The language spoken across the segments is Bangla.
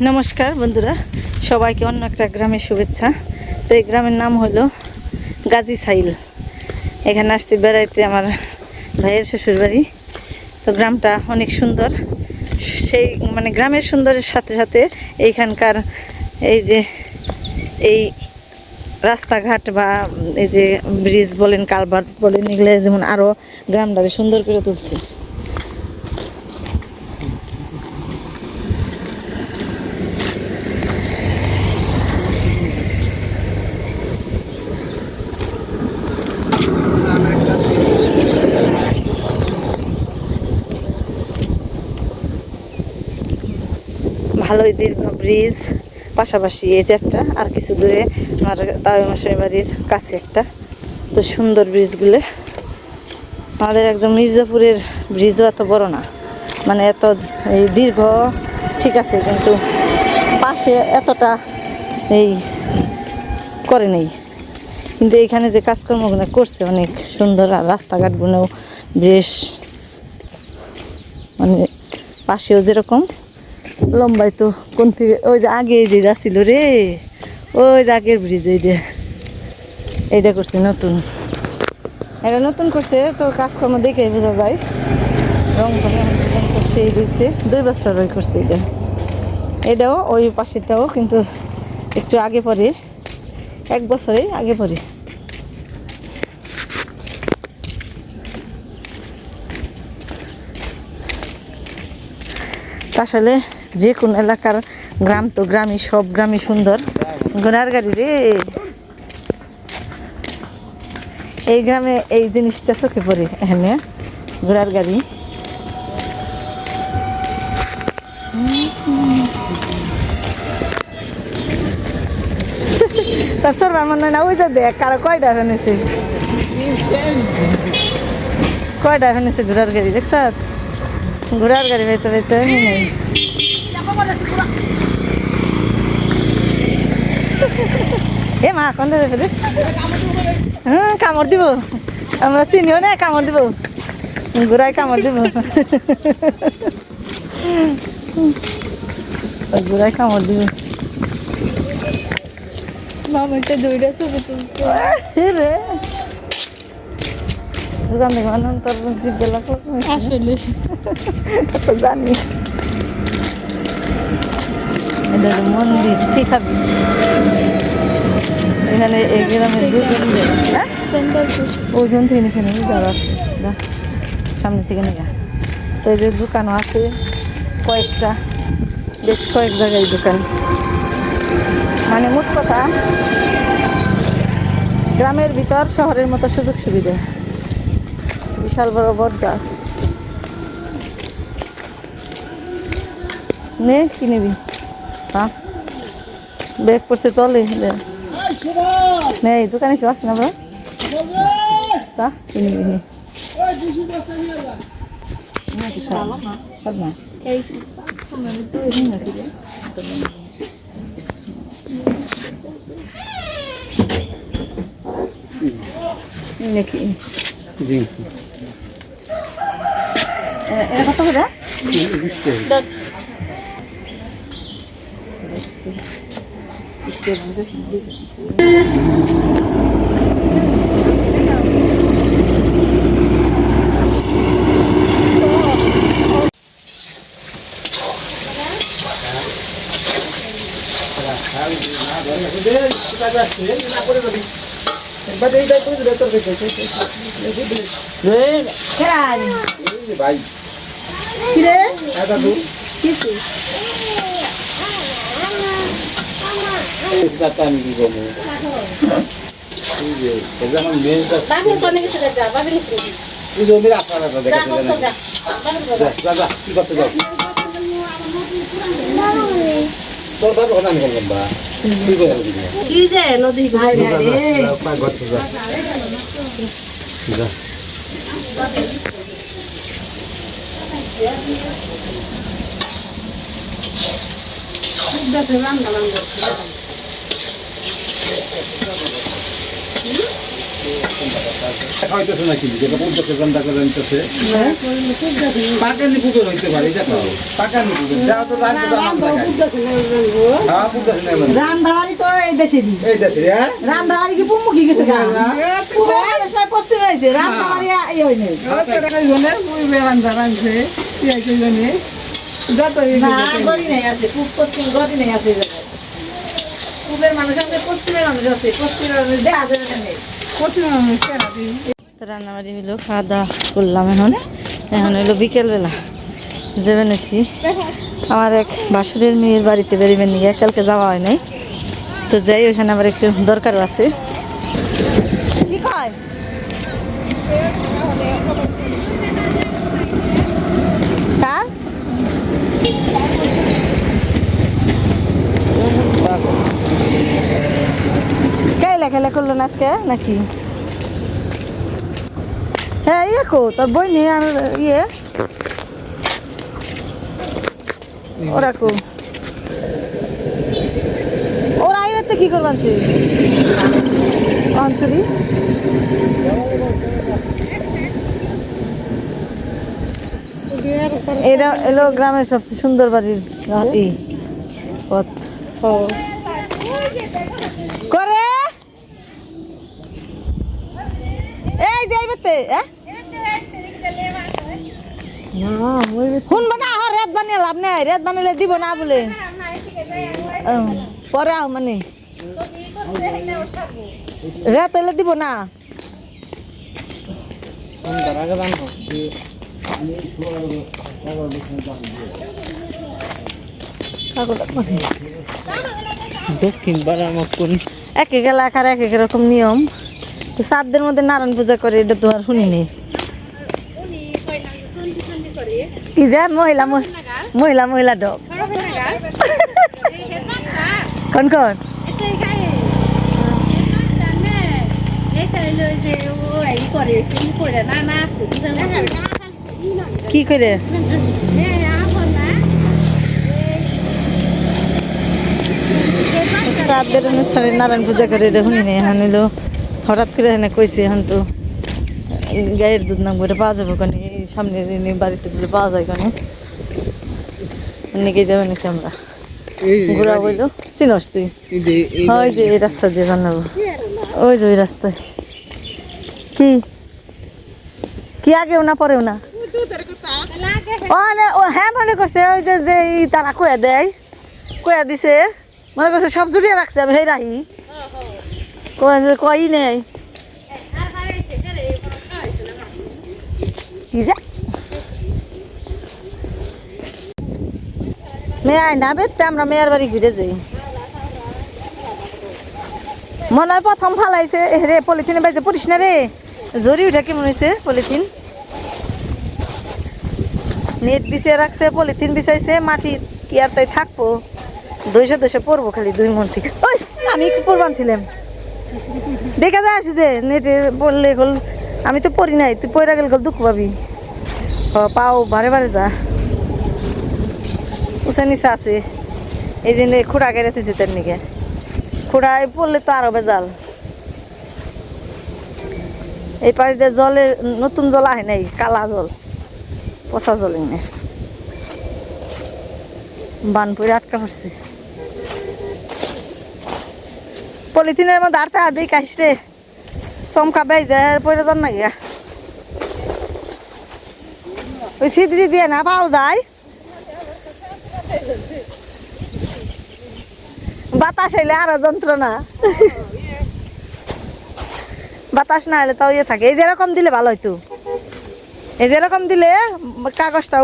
নমস্কার বন্ধুরা, সবাইকে অন্য একটা গ্রামের শুভেচ্ছা। তো এই গ্রামের নাম হলো গাজী সাইল। এখানে আসতে বেড়াইতে আমার ভাইয়ের শ্বশুর বাড়ি। তো গ্রামটা অনেক সুন্দর। সেই গ্রামের সুন্দরের সাথে সাথে এইখানকার এই রাস্তাঘাট বা এই যে ব্রিজ বলেন, কালভার্ট বলেন, এগুলো যেমন আরও গ্রামটাকে সুন্দর করে তুলছে। ভালোই দীর্ঘ ব্রিজ, পাশাপাশি এই যে একটা, আর কিছু দূরে আমার তাওই মশাই বাড়ির কাছে একটা। তো সুন্দর ব্রিজগুলো। আমাদের একদম মির্জাপুরের ব্রিজও এত বড় না, এত এই দীর্ঘ ঠিক আছে, কিন্তু পাশে এতটা এই করে নেই। কিন্তু এইখানে যে কাজকর্মগুলো করছে অনেক সুন্দর, আর রাস্তাঘাটগুলোও বেশ পাশেও যেরকম লম্বাই। তো কোন থেকে ওই যে আগে এই যে যাচ্ছিল রে, ওই যে আগের ব্রিজ, এইটা করছে নতুন, এটা নতুন করছে। তো কাজকর্ম দেখে বোঝা যায়, রং সেই দিয়েছে 2 বছর ওই করছে। এটাও ওই পাশেটাও কিন্তু একটু আগে পরে, 1 বছরে আগে পরে। আসলে যে কোন এলাকার গ্রাম তো গ্রামই, সব গ্রামই সুন্দর। ঘোড়ার গাড়ি রে, এই গ্রামে এই জিনিসটা চোখে পড়ে। এখানে ঘোড়ার গাড়ি। তার সরবার মনে হয় না। ওই যে দেখ কারো কয়টা ফেনেছে, কয়টা ফেনেছে ঘোড়ার গাড়ি। দেখছ ঘোড়ার গাড়ি পাইতে পাইতে নেই। এ মা কোন ফেলে, হ্যাঁ কামড় দিব, আমরা চিনিও না, কামড় দিব, ঘোড়ায় কামড় দিব, ঘোড়ায় কামড় দিব। মামাটা দৌড়া ছবি তুলতে রে, দোকান থেকে তোর জিভ বেলা আসলে জানি। এটা হলো মন্দির। কি খাবি? এখানে এই গ্রামের দুজন ওজন থেকে নিচে নেই যারা আছে, সামনে থেকে নিয়ে। তো এই যে দোকানও আছে কয়েকটা, বেশ কয়েক জায়গায় দোকান। মোট কথা গ্রামের ভিতর শহরের মতো সুযোগ সুবিধা। বিশাল বড় বট গাছ। নে কি নিবি? ব্যাগ পড়ছে তলে। নেই দোকানে কেউ আছে না বড়? চা কি নিবি? নাকি কত করে? নদী ভাই হইতেছে নাকি যেটা পঞ্চাশের ঘন্টা করে নিতেছে পাকানি পুকুর হইতে পারে দেখো পাকানি পুকুর যা তো রান্ধাবাড়ি তো এই দেশেরই এই দেশে হ্যাঁ রান্ধাবাড়ি কি পুমুখি গেছে পশ্চিমে হয়েছে রান্ধাবাড়ি এই হয়নি গড়ি নেই আছে পূব পশ্চিম গড়ি নেই আছে পূবের মানুষ আছে পশ্চিমের মানুষ আছে পশ্চিমের মানুষ দেখা যাবে না রান্নাবাড়ি হইলো খাওয়া দাওয়া করলাম এখন এখন হইলো বিকেলবেলা যাবে নাকি আমার এক বাসুরের মেয়ের বাড়িতে বেরিয়ে নিয়ে কালকে যাওয়া হয় নাই তো যাই ওইখানে আবার একটু দরকারও আছে কি কয় কার খেলা খেলা করলেন আজকে নাকি হ্যাঁ ইয়ে কো তোর বই নেই আর ইয়ে ওরা কো ওরা আইতে কি করবান তুই অন্তরি এটা এলো গ্রামের সবচেয়ে সুন্দর বাড়ির ই পথ করে এই যাইবে শুনবো না রেত বানিয়ে লাভ নেই রেত বানালে দিব না বলে পরে আহ মানে রেত হলে দিব না দক্ষিণ বারামপুর এক এক এলাকার এক এক রকম নিয়ম তো সাতদের মধ্যে নারায়ণ পূজা করে এটা তো আর শুনিনি কি যে মহিলা মহিলা মহিলা ডক কোন কোন কি করে সাতদের অনুষ্ঠানে নারায়ণ পূজা করে এটা শুনিনি এখন হলো হঠাৎ করে এখানে কইছে এখন তো গায়ের দুধ নাম করে পাওয়া যাবে ওখানে এই সামনের বাড়িতে দিলে পাওয়া যায় ওখানে অনেকেই যাবে নাকি আমরা ঘোরা বললো চিনস তুই ওই যে এই রাস্তা দিয়ে বানাবো ওই যে ওই রাস্তায় কি কি আগেও না পরেও না ও হ্যাঁ মনে করছে ওই যে তারা কয়া দিছে মনে করছে সব জুড়িয়ে রাখছে আমি সেই রাহি কই নেই কি যা মেয়ে আয় না বেরতে আমরা মেয়ের বাড়ি ঘুরে যাই মনে হয় প্রথম ফালাইছে রে পলিথিনে বাইছে পড়িস না রে জরি উঠা কেমন হয়েছে পলিথিন নেট বিছিয়ে রাখছে পলিথিন বিছাইছে মাটি কি আর তাই থাকবো দইসে পড়বো খালি 2 মন থেকে ওই আমি কি পড়বানছিলাম দেখা যায় আসি যে নেটে পড়লে গল আমি তো পড়ি নাই তুই পড়া গেল গল দুঃখ পাবি পাও বারে বারে যা উঁচা নিচা আছে এই যে খুঁড়া গেড়ে তুইছে তার নিকে খুঁড়ায় পড়লে তো আরো বেজাল এই পাশ দিয়ে জলের নতুন জল আহে নাই কালা জল পচা জল এনে বান পরে আটকা পড়ছে পলিথিনের মধ্যে আটটা দিই কাশ রে চমকা বেজ পরে যান না গিয়া ওই সিঁদড়ি দিয়ে না পাও যায় বাতাস এলে আরো যন্ত্রণা বাতাস না হলে তাও ইয়ে থাকে এই যেরকম দিলে ভালো হইতো এই যেরকম দিলে কাগজটা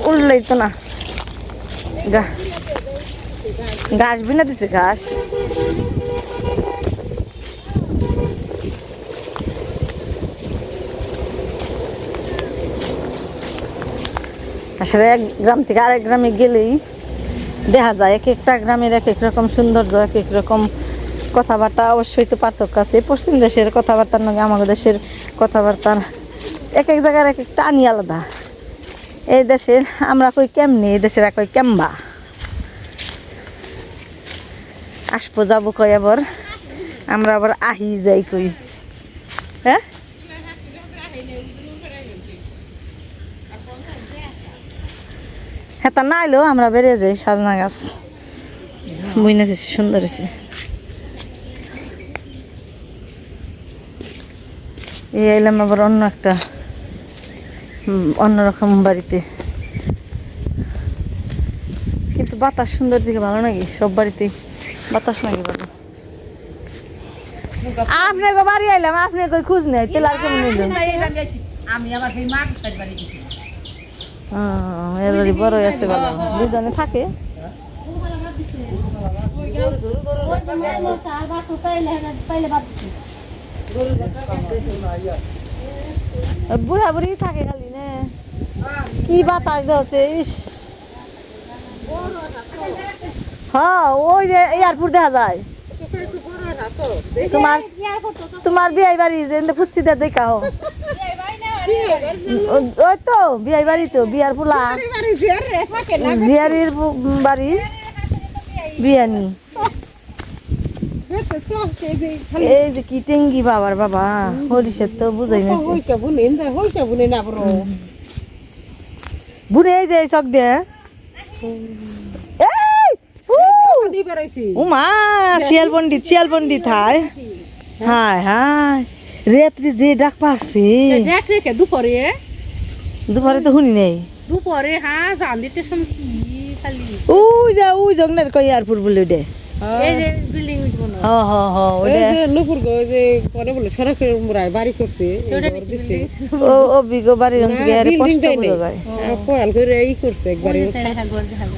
উড়লেই তো না ঘাস বিনা দিছে ঘাস আসলে এক গ্রাম থেকে আরেক গ্রামে গেলেই দেখা যায় এক একটা গ্রামের এক এক রকম সৌন্দর্য এক এক রকম কথাবার্তা অবশ্যই তো পার্থক্য আছে পশ্চিম দেশের কথাবার্তার নাকি আমাদের দেশের কথাবার্তার এক এক জায়গার এক একটা আনি আলাদা এই দেশের আমরা কই কেমনি এই দেশের কই কেমবা আসবো যাবো কই আবার আমরা আবার আহি যাই কই হ্যাঁ হ্যাঁ তা না এলেও আমরা বেরিয়ে যাই সাজনা গাছ বুঝনা দিছি সুন্দর হয়েছে এই এলাম আবার অন্য একটা অন্যরকম বাড়িতে কিন্তু বাতাস সুন্দর দিকে ভালো নাকি সব বাড়িতেই বাতাস নাকি ভালো আপনি বাড়ি আইলাম আপনি কই খোঁজ নেই তেল আর কেমন নিলেন আমি আবার সেই মাছ বাড়ি গেছি এবারে বড় আছে ভালো দুজনে থাকে বুড়া বুড়ি থাকে খালি নে কি বাতাস দেওয়াছে ইস হ্যাঁ ওই যে এয়ারপোর্ট দেখা যায় তোমার তোমার বিয়ে বাড়ি যে ফুচি দে দেখাও ওই তো বিয়ে বাড়ি তো বিয়ার পোলা জিয়ারির বাড়ি বিয়ানি এই যে কি টেঙ্গি বাবার বাবা হরিষের তো বুঝাই না বুড়ে এই যে চক দে উমা শিয়াল পন্ডিত হায় হায় হায় রেত্রি যে ডাক পারছে দুপুরে তো শুনি নেই দুপুরে হ্যাঁ জান দিতে শুনছি খালি ওই জগনের কই এয়ারপোর্ট বলে দে এই যে বিল্ডিং উঠবো না হ হ হ ওটা ও বিগো বাড়ি থেকে আরে কষ্ট করে যায়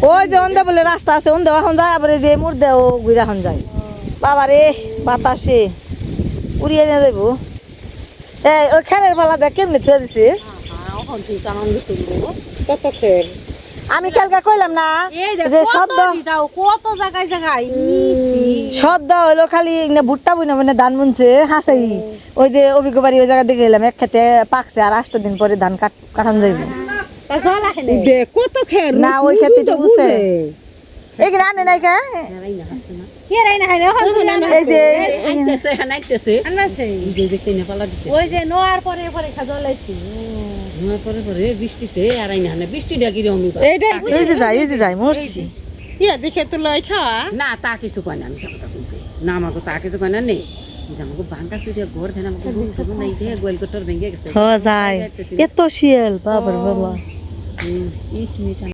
ওই যে ওন্দা বলে রাস্তা আছে ওন্দা এখন যায় আবার যে মুর্দে ও ঘুরে এখন যায় বাবা রে বাতাসে উড়িয়ে নিয়ে যাবো এই ওই খেলের পালা দেখ কেমনি থুয়ে দিছে আমি কালকে কইলাম না যে শব্দ কত জায়গায় জায়গায় শব্দ হলো খালি ভুট্টা বুনা মানে ধান বুনছে হাসাই ওই যে অভিজ্ঞ বাড়ি ওই জায়গা দেখে এলাম এক খেতে পাকছে আর 8 দিন পরে ধান কাটান যাইব কত খের না ওই খেতে তো বুঝছে এই কি রানে নাই কা ওই যে নোয়ার পরে পরে খাজলাইছি বৃষ্টিতে আর বৃষ্টি ডাকি এই যে যাই মরছি দেখে তো লয় খাওয়া না তা কিছু কয় না আমি না আমাকে তা কিছু কয় না নেই আমাকে বাঙ্গা চুরিয়া ঘর দেন আমাকে নাই যে গোয়াল কটর ভেঙে গেছে যায় এত শিয়াল বাবার বাবা